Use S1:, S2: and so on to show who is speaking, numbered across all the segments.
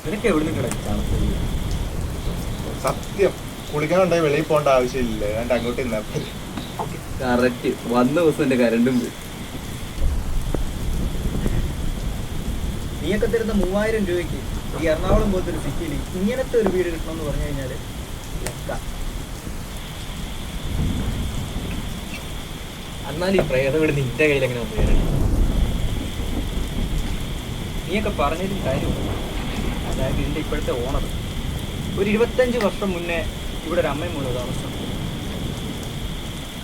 S1: നിനക്ക് എവിടെ കിടക്കാം?
S2: സത്യം കുളിക്കാനുണ്ടായി വെളിയിൽ പോകേണ്ട ആവശ്യമില്ല. ഞാൻ അങ്ങോട്ട് നിന്നാ
S1: കറക്റ്റ് വന്ന ദിവസം എന്റെ കരണ്ടും പോയി. നീയൊക്കെ തരുന്ന 3000 രൂപയ്ക്ക് ഈ എറണാകുളം പോലത്തെ ഒരു സിറ്റിയിൽ ഇങ്ങനത്തെ ഒരു വീട് കിട്ടണമെന്ന് പറഞ്ഞു കഴിഞ്ഞാല്
S3: എന്നാലും ഈ പ്രേതം വീട് നിന്റെ കയ്യിൽ എങ്ങനെ വന്നു കയറി?
S1: നീയൊക്കെ പറഞ്ഞതിലും കാര്യമുണ്ട്. അതായത് ഇതിന്റെ ഇപ്പോഴത്തെ ഓണർ ഒരു 25 വർഷം മുന്നേ ഇവിടെ ഒരു അമ്മയും മൂലം താമസം.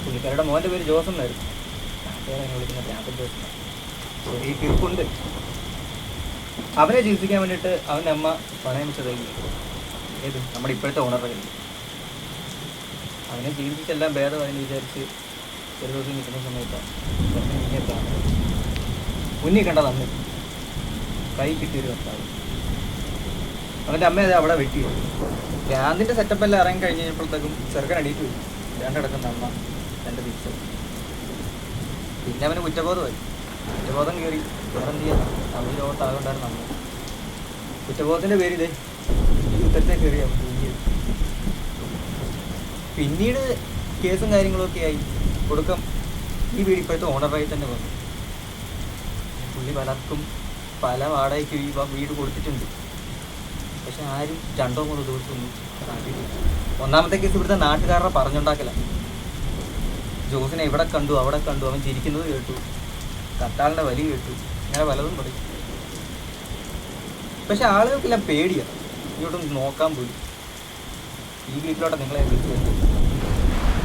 S1: പുള്ളിക്കാരുടെ മോൻ്റെ പേര് ജോസ് എന്നായിരുന്നു. പേരെ വിളിക്കുന്ന രാമൻ ജോസ്. ചെറിയ കിറുക്കുണ്ട്. അവനെ ചികിത്സിക്കാൻ വേണ്ടിയിട്ട് അവൻ്റെ അമ്മ പണയം വെച്ചതായി. ഏത് നമ്മുടെ ഇപ്പോഴത്തെ ഓണറുടെ കയ്യിൽ. അവനെ ചികിത്സിച്ചെല്ലാം ഭേദമായെന്ന് വിചാരിച്ച് ഒരു ദിവസം കിട്ടുന്ന സമയത്താണ് മുന്നിൽ കണ്ട നന്ദി കൈ കിട്ടിയൊരു കർത്താവ്. അവൻ്റെ അമ്മ അത് അവിടെ വെട്ടി. ഭ്രാന്തിൻ്റെ സെറ്റപ്പ് എല്ലാം ഇറങ്ങി കഴിഞ്ഞ് കഴിഞ്ഞപ്പോഴത്തേക്കും ചെറുക്കൻ അടിയിട്ട് പോയി. രണ്ടിടക്കുന്ന അമ്മ എൻ്റെ തിരിച്ചു. പിന്നെ അവന് കുറ്റബോധമായി. കുറ്റബോധം കയറി വേറെ എന്ത് ചെയ്യാൻ? അവന് ലോകത്താകണ്ടായിരുന്നു അമ്മ. കുറ്റബോധത്തിൻ്റെ പേരിൽ ഈ യുദ്ധത്തെ കയറി അവൻ തൂങ്ങിയത്. പിന്നീട് കേസും കാര്യങ്ങളൊക്കെ ആയി. കൊടുക്കം ഈ വീട് ഇപ്പോഴത്തെ ഓണറായി തന്നെ വന്നു. പുള്ളി പലർക്കും പല വാടകയ്ക്ക് ഈ വീട് കൊടുത്തിട്ടുണ്ട്. പക്ഷെ ആരും 2-3 ദിവസമൊന്നും കാട്ടിയില്ല. ഒന്നാമത്തെ കേസ് ഇവിടുത്തെ നാട്ടുകാരുടെ പറഞ്ഞുണ്ടാക്കല. ജോസിനെ ഇവിടെ കണ്ടു അവിടെ കണ്ടു, അവൻ ചിരിക്കുന്നത് കേട്ടു, കത്താളിൻ്റെ വലി കേട്ടു, ഇങ്ങനെ പലതും പറയും. പക്ഷെ ആളുകൾക്കെല്ലാം പേടിയാണ്. ഇങ്ങോട്ടൊന്ന് നോക്കാൻ പോലും. ഈ വീട്ടിലോട്ട് നിങ്ങളെ വിളിച്ചു വരുന്നത്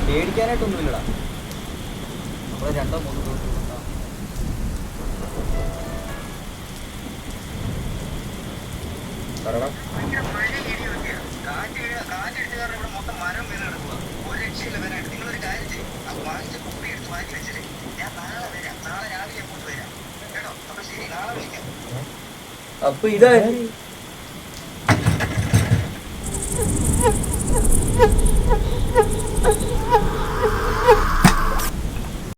S1: പേടിക്കാനായിട്ടൊന്നുമില്ലടാ. നമ്മൾ 2-3 ദിവസം ഉണ്ടാവും. അപ്പൊ ഇതാ